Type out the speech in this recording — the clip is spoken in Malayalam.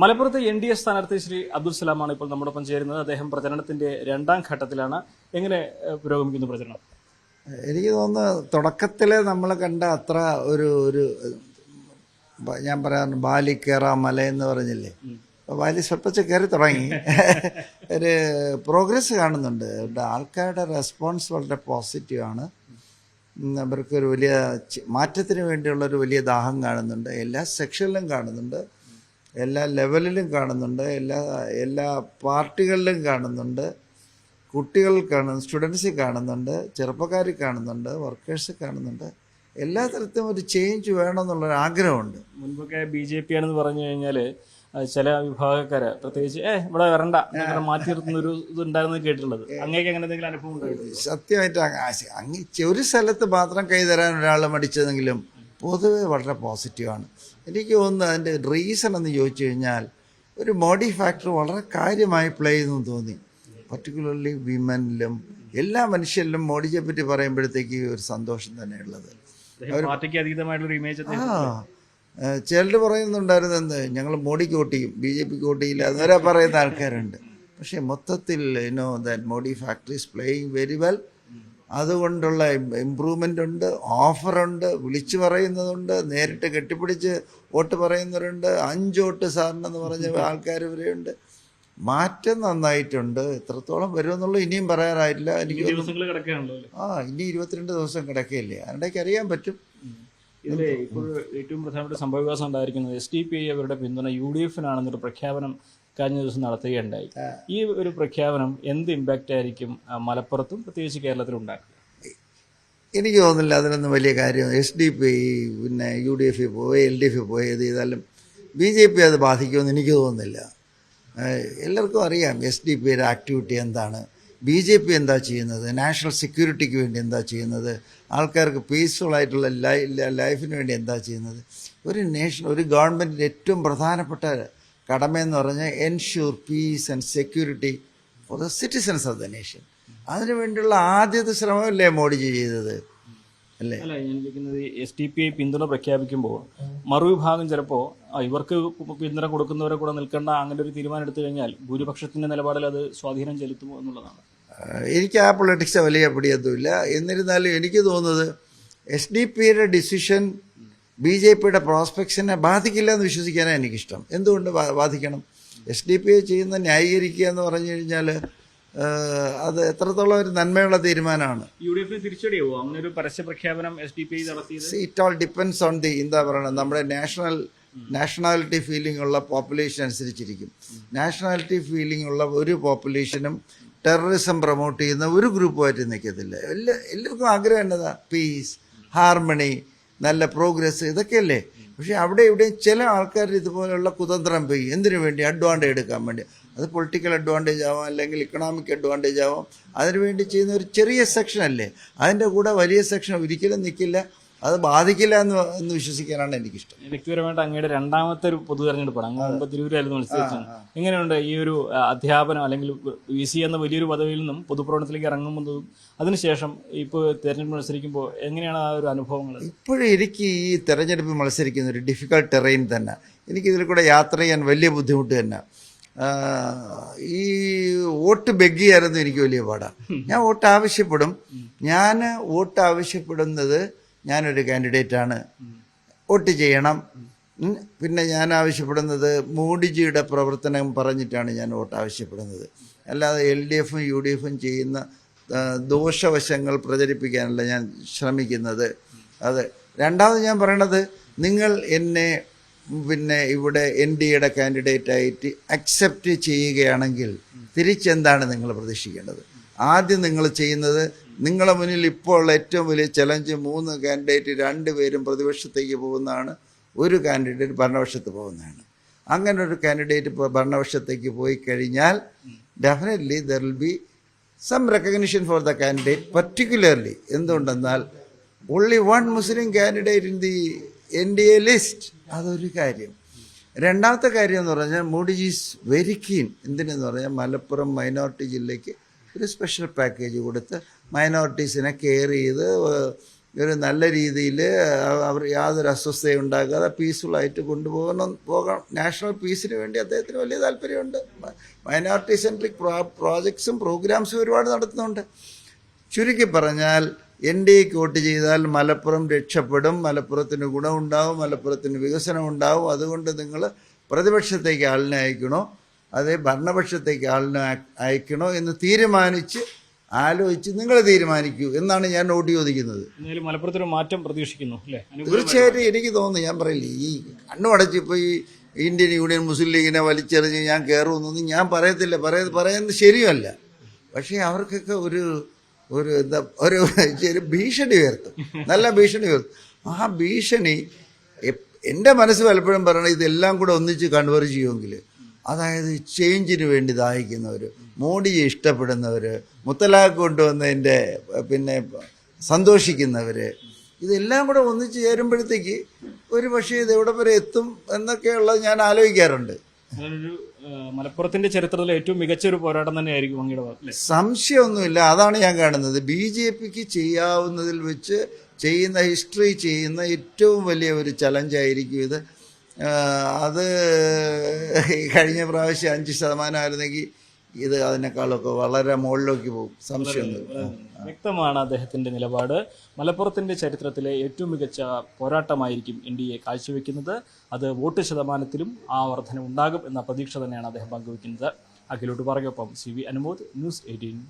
മലപ്പുറത്ത് NDA സ്ഥാനാർത്ഥി ശ്രീ അബ്ദുൽ സലാമാണ് ഇപ്പോൾ നമ്മോടൊപ്പം ചേരുന്നത്. അദ്ദേഹം പ്രചരണത്തിന്റെ രണ്ടാം ഘട്ടത്തിലാണ്. എങ്ങനെ പുരോഗമിക്കുന്നു പ്രചരണം? എനിക്ക് തോന്നുന്നു തുടക്കത്തിൽ നമ്മൾ കണ്ട അത്ര ഒരു ഞാൻ പറയാറുണ്ട് ബാലി കയറാ മല എന്ന് പറഞ്ഞില്ലേ, ബാലി സ്വൽപ്പച്ച് കയറി തുടങ്ങി. ഒരു പ്രോഗ്രസ് കാണുന്നുണ്ട്. ആൾക്കാരുടെ റെസ്പോൺസ് വളരെ പോസിറ്റീവാണ്. അവർക്കൊരു വലിയ മാറ്റത്തിന് വേണ്ടിയുള്ളൊരു വലിയ ദാഹം കാണുന്നുണ്ട്. എല്ലാ സെക്ഷനിലും കാണുന്നുണ്ട്, എല്ലാ ലെവലിലും കാണുന്നുണ്ട്, എല്ലാ പാർട്ടികളിലും കാണുന്നുണ്ട്. കുട്ടികൾ കാണുന്നു, സ്റ്റുഡൻസിൽ കാണുന്നുണ്ട്, ചെറുപ്പക്കാർ കാണുന്നുണ്ട്, വർക്കേഴ്സ് കാണുന്നുണ്ട്. എല്ലാ തരത്തിലും ഒരു ചേഞ്ച് വേണമെന്നുള്ളൊരു ആഗ്രഹമുണ്ട്. മുൻപൊക്കെ BJP ആണെന്ന് പറഞ്ഞു കഴിഞ്ഞാൽ ചില വിഭാഗക്കാര് പ്രത്യേകിച്ച് ഇവിടെ വരണ്ട മാറ്റി നിർത്തുന്ന ഒരു ഇതുണ്ടായിരുന്നു കേട്ടിട്ടുള്ളത്. അങ്ങേക്ക് അങ്ങനെ എന്തെങ്കിലും അനുഭവം ഉണ്ടായിരുന്നു? സത്യമായിട്ട് ഒരു സ്ഥലത്ത് മാത്രം കൈ തരാൻ ഒരാൾ മടിച്ചതെങ്കിലും പൊതുവെ വളരെ പോസിറ്റീവാണ്. എനിക്ക് തോന്നുന്നു അതിൻ്റെ റീസൺ എന്ന് ചോദിച്ചു കഴിഞ്ഞാൽ ഒരു മോഡി ഫാക്ടർ വളരെ കാര്യമായി പ്ലേ ചെയ്തെന്ന് തോന്നി. പർട്ടിക്കുലർലി വിമനിലും എല്ലാ മനുഷ്യരിലും മോഡിയെ പറ്റി പറയുമ്പോഴത്തേക്ക് ഒരു സന്തോഷം തന്നെയുള്ളത്. പാർട്ടിക്ക് അതീതമായിട്ടുള്ള ഇമേജ് ചിലർ പറയുന്നുണ്ടായിരുന്നു, എന്ത് ഞങ്ങൾ മോഡിക്ക് വോട്ട് ചെയ്യും, BJPക്ക് വോട്ട് ചെയ്യില്ല അതുവരെ പറയുന്ന ആൾക്കാരുണ്ട്. പക്ഷേ മൊത്തത്തിൽ Modi factory is playing very well. അതുകൊണ്ടുള്ള ഇമ്പ്രൂവ്മെൻ്റ് ഉണ്ട്, ഓഫറുണ്ട്, വിളിച്ചു പറയുന്നതുണ്ട്, നേരിട്ട് കെട്ടിപ്പിടിച്ച് വോട്ട് പറയുന്നവരുണ്ട്, 5 വോട്ട് സാറിനെന്ന് പറഞ്ഞ ആൾക്കാർ വരെയുണ്ട്. മാറ്റം നന്നായിട്ടുണ്ട്. എത്രത്തോളം വരുമെന്നുള്ളത് ഇനിയും പറയാറായിട്ടില്ല. എനിക്ക് ഇനി 22 ദിവസം കിടക്കുകയില്ലേ, അതിൻ്റെക്ക് അറിയാൻ പറ്റും. ഇതിലെ ഇപ്പോൾ ഏറ്റവും പ്രധാനപ്പെട്ട സംഭവവികാസം ഉണ്ടായിരിക്കുന്നത് SDPI അവരുടെ പിന്തുണ UDF-നാണെന്നൊരു പ്രഖ്യാപനം കഴിഞ്ഞ ദിവസം നടത്തുകയുണ്ടായി. ഈ ഒരു പ്രഖ്യാപനം എന്ത് ഇമ്പാക്റ്റ് ആയിരിക്കും മലപ്പുറത്തും പ്രത്യേകിച്ച് കേരളത്തിലും ഉണ്ടാക്കുക? എനിക്ക് തോന്നുന്നില്ല അതിനൊന്നും വലിയ കാര്യം. SDPI പിന്നെ UDF പോയി LDF പോയി ഏത് ചെയ്താലും BJP അത് ബാധിക്കുമെന്ന് എനിക്ക് തോന്നുന്നില്ല. എല്ലാവർക്കും അറിയാം SDPIയുടെ ആക്ടിവിറ്റി എന്താണ്, BJP എന്താ ചെയ്യുന്നത്, നാഷണൽ സെക്യൂരിറ്റിക്ക് വേണ്ടി എന്താ ചെയ്യുന്നത്, ആൾക്കാർക്ക് പീസ്ഫുൾ ആയിട്ടുള്ള ലൈഫിന് വേണ്ടി എന്താ ചെയ്യുന്നത്. ഒരു ഗവൺമെൻറ്റിൻ്റെ ഏറ്റവും പ്രധാനപ്പെട്ട കടമയെന്ന് പറഞ്ഞാൽ ensure piece and security for the citizens of the nation. അതിനു വേണ്ടിയുള്ള ആദ്യത്തെ ശ്രമമല്ലേ മോഡിജി ചെയ്തത് അല്ലേ? അല്ല, ഞാൻ ചോദിക്കുന്നത് SDPI പിന്തുണ പ്രഖ്യാപിക്കുമ്പോൾ മറുവിഭാഗം ചിലപ്പോൾ ഇവർക്ക് പിന്തുണ കൊടുക്കുന്നവരെ കൂടെ നിൽക്കേണ്ട അങ്ങനെ ഒരു തീരുമാനം എടുത്തു കഴിഞ്ഞാൽ ഭൂരിപക്ഷത്തിന്റെ നിലപാടിൽ അത് സ്വാധീനം ചെലുത്തുമോ എന്നുള്ളതാണ്. എനിക്ക് ആ പൊളിറ്റിക്സ് വലിയ പിടിയൊന്നുമില്ല. എന്നിരുന്നാലും എനിക്ക് തോന്നുന്നത് SDPIയുടെ ഡിസിഷൻ BJPയുടെ പ്രോസ്പെക്ട്സിനെ ബാധിക്കില്ല എന്ന് വിശ്വസിക്കാനാണ് എനിക്കിഷ്ടം. എന്തുകൊണ്ട് ബാധിക്കണം? SDPI ചെയ്യുന്ന ന്യായീകരിക്കുക എന്ന് പറഞ്ഞു കഴിഞ്ഞാൽ അത് എത്രത്തോളം ഒരു നന്മയുള്ള തീരുമാനമാണ്. UDF തിരിച്ചടിയാവോ അങ്ങനെ ഒരു പരസ്യ പ്രഖ്യാപനം SDPI നടത്തിയത്? ഇറ്റ് ഓൾ ഡിപ്പെൻഡ്സ് ഓൺ എന്താ പറയുക, നമ്മുടെ നാഷണാലിറ്റി ഫീലിംഗ് ഉള്ള പോപ്പുലേഷൻ അനുസരിച്ചിരിക്കും. നാഷണാലിറ്റി ഫീലിംഗ് ഉള്ള ഒരു പോപ്പുലേഷനും ടെററിസം പ്രൊമോട്ട് ചെയ്യുന്ന ഒരു ഗ്രൂപ്പുമായിട്ട് നിൽക്കത്തില്ല. എല്ലാവർക്കും ആഗ്രഹം എന്നതാ പീസ്, ഹാർമണി, നല്ല പ്രോഗ്രസ്, ഇതൊക്കെയല്ലേ. പക്ഷേ അവിടെ ഇവിടെയും ചില ആൾക്കാർ ഇതുപോലെയുള്ള കുതന്ത്രം പോയി എന്തിനു വേണ്ടി അഡ്വാൻറ്റേജ് എടുക്കാൻ വേണ്ടി, അത് പൊളിറ്റിക്കൽ അഡ്വാൻറ്റേജ് ആവാം, അല്ലെങ്കിൽ ഇക്കണോമിക് അഡ്വാൻറ്റേജ് ആവാം, അതിനുവേണ്ടി ചെയ്യുന്ന ഒരു ചെറിയ സെക്ഷൻ അല്ലേ. അതിൻ്റെ കൂടെ വലിയ സെക്ഷൻ ഒരിക്കലും നിൽക്കില്ല, അത് ബാധിക്കില്ല എന്ന് വിശ്വസിക്കാനാണ് എനിക്കിഷ്ടം. വ്യക്തിപരമായിട്ട് അങ്ങയുടെ രണ്ടാമത്തെ ഒരു പൊതു തെരഞ്ഞെടുപ്പാണ്. അങ്ങ് മുമ്പ് തിരൂരായിരുന്നു മത്സരിച്ചത്. എങ്ങനെയുണ്ട് ഈ ഒരു അധ്യാപനം അല്ലെങ്കിൽ VC എന്ന വലിയൊരു പദവിയിൽ നിന്നും പൊതുപ്രവർത്തനത്തിലേക്ക് ഇറങ്ങുന്നതും അതിനുശേഷം ഇപ്പോൾ തെരഞ്ഞെടുപ്പ് മത്സരിക്കുമ്പോൾ എങ്ങനെയാണ് ആ ഒരു അനുഭവങ്ങൾ? ഇപ്പോഴും എനിക്ക് ഈ തെരഞ്ഞെടുപ്പ് മത്സരിക്കുന്ന ഒരു ഡിഫിക്കൽട്ട് ടെറൈൻ തന്നെ. എനിക്കിതിൽ കൂടെ യാത്ര ചെയ്യാൻ വലിയ ബുദ്ധിമുട്ട് തന്നെ. ഈ വോട്ട് ബെഗ് ചെയ്യാനൊന്നും എനിക്ക് വലിയ പാടാണ്. ഞാൻ വോട്ട് ആവശ്യപ്പെടും. ഞാൻ വോട്ട് ആവശ്യപ്പെടുന്നത് ഞാനൊരു കാൻഡിഡേറ്റാണ്, വോട്ട് ചെയ്യണം. പിന്നെ ഞാൻ ആവശ്യപ്പെടുന്നത് മോഡിജിയുടെ പ്രവർത്തനം പറഞ്ഞിട്ടാണ് ഞാൻ വോട്ട് ആവശ്യപ്പെടുന്നത്. അല്ലാതെ LDFും UDFും ചെയ്യുന്ന ദോഷവശങ്ങൾ പ്രചരിപ്പിക്കാനല്ല ഞാൻ ശ്രമിക്കുന്നത്. അത് രണ്ടാമത് ഞാൻ പറയണത്, നിങ്ങൾ എന്നെ പിന്നെ ഇവിടെ NDAയുടെ കാൻഡിഡേറ്റായിട്ട് അക്സെപ്റ്റ് ചെയ്യുകയാണെങ്കിൽ തിരിച്ചെന്താണ് നിങ്ങൾ പ്രതീക്ഷിക്കേണ്ടത്? ആദ്യം നിങ്ങൾ ചെയ്യുന്നത്, നിങ്ങളുടെ മുന്നിൽ ഇപ്പോൾ ഉള്ള ഏറ്റവും വലിയ ചലഞ്ച് 3 കാൻഡിഡേറ്റ് 2 പേരും പ്രതിപക്ഷത്തേക്ക് പോകുന്നതാണ്, ഒരു കാൻഡിഡേറ്റ് ഭരണപക്ഷത്ത് പോകുന്നതാണ്. അങ്ങനെ ഒരു കാൻഡിഡേറ്റ് ഭരണപക്ഷത്തേക്ക് പോയി കഴിഞ്ഞാൽ definitely there will be some recognition for the candidate. Particularly എന്തുകൊണ്ടെന്നാൽ only 1 Muslim candidate in the NDA list. അതൊരു കാര്യം. രണ്ടാമത്തെ കാര്യം എന്ന് പറഞ്ഞാൽ മോഡിജി ഈസ് വെരി കീൻ. എന്തിനെന്ന് പറഞ്ഞാൽ മലപ്പുറം മൈനോറിറ്റി ജില്ലയ്ക്ക് ഒരു സ്പെഷ്യൽ പാക്കേജ് കൊടുത്ത് മൈനോറിറ്റീസിനെ കെയർ ചെയ്ത് ഒരു നല്ല രീതിയിൽ അവർ യാതൊരു അസ്വസ്ഥയും ഉണ്ടാകാതെ പീസ്ഫുള്ളായിട്ട് പോകണം. നാഷണൽ പീസിന് വേണ്ടി അദ്ദേഹത്തിന് വലിയ താല്പര്യമുണ്ട്. മൈനോറിറ്റി സെൻട്രിക് പ്രോജക്ട്സും പ്രോഗ്രാംസും ഒരുപാട് നടത്തുന്നുണ്ട്. ചുരുക്കി പറഞ്ഞാൽ NDAക്ക് വോട്ട് ചെയ്താൽ മലപ്പുറം രക്ഷപ്പെടും, മലപ്പുറത്തിന് ഗുണമുണ്ടാവും, മലപ്പുറത്തിന് വികസനം ഉണ്ടാവും. അതുകൊണ്ട് നിങ്ങൾ പ്രതിപക്ഷത്തേക്ക് ആളിനെ അയക്കണോ അതേ ഭരണപക്ഷത്തേക്ക് ആളിനെ അയക്കണോ എന്ന് ആലോചിച്ച് നിങ്ങൾ തീരുമാനിക്കൂ എന്നാണ് ഞാൻ വോട്ട് ചോദിക്കുന്നത്. മലപ്പുറത്തൊരു മാറ്റം പ്രതീക്ഷിക്കുന്നു അല്ലേ? തീർച്ചയായിട്ടും എനിക്ക് തോന്നുന്നു. ഞാൻ പറയില്ലേ, ഈ കണ്ണുമടച്ചിപ്പോൾ ഈ ഇന്ത്യൻ യൂണിയൻ മുസ്ലിം ലീഗിനെ വലിച്ചെറിഞ്ഞ് ഞാൻ കയറുമെന്നൊന്നും ഞാൻ പറയത്തില്ല. പറയുന്നത് ശരിയല്ല. പക്ഷേ അവർക്കൊക്കെ ഒരു ഭീഷണി ഉയർത്തും, നല്ല ഭീഷണി ഉയർത്തും. ആ ഭീഷണി എൻ്റെ മനസ്സ് പലപ്പോഴും പറയണം, ഇതെല്ലാം കൂടെ ഒന്നിച്ച് കൺവേർജ് ചെയ്യുമെങ്കിൽ, അതായത് ചേഞ്ചിന് വേണ്ടി ദാഹിക്കുന്നവർ, മോഡിയെ ഇഷ്ടപ്പെടുന്നവർ, മുത്തലാഖ് കൊണ്ടുവന്നതിൻ്റെ സന്തോഷിക്കുന്നവർ, ഇതെല്ലാം കൂടെ ഒന്നിച്ച് ചേരുമ്പോഴത്തേക്ക് ഒരു പക്ഷേ ഇത് എവിടെ വരെ എത്തും എന്നൊക്കെയുള്ളത് ഞാൻ ആലോചിക്കാറുണ്ട്. മലപ്പുറത്തിന്റെ ചരിത്രത്തിലെ ഏറ്റവും മികച്ചൊരു പോരാട്ടം തന്നെയായിരിക്കും അങ്ങയുടെ ഭാഗത്ത്. സംശയമൊന്നുമില്ല. അതാണ് ഞാൻ കാണുന്നത്. BJPക്ക് ചെയ്യാവുന്നതിൽ വെച്ച് ഹിസ്റ്ററി ചെയ്യുന്ന ഏറ്റവും വലിയ ഒരു ചലഞ്ചായിരിക്കും ഇത്. അത് കഴിഞ്ഞ പ്രാവശ്യം 5% ആയിരുന്നെങ്കിൽ ഇത് അതിനേക്കാളൊക്കെ വളരെ മുകളിലേക്ക് പോകും. സംശയമൊന്നുമില്ല. വ്യക്തമാണ് അദ്ദേഹത്തിന്റെ നിലപാട്. മലപ്പുറത്തിന്റെ ചരിത്രത്തിലെ ഏറ്റവും മികച്ച പോരാട്ടമായിരിക്കും NDA കാഴ്ചവെക്കുന്നത്. അത് വോട്ട് ശതമാനത്തിലും ആ വർധന ഉണ്ടാകും എന്ന പ്രതീക്ഷ തന്നെയാണ് അദ്ദേഹം പങ്കുവെക്കുന്നത്. അഖിലോട്ട് പറയൊപ്പം CV അനുമോദ്, News 18.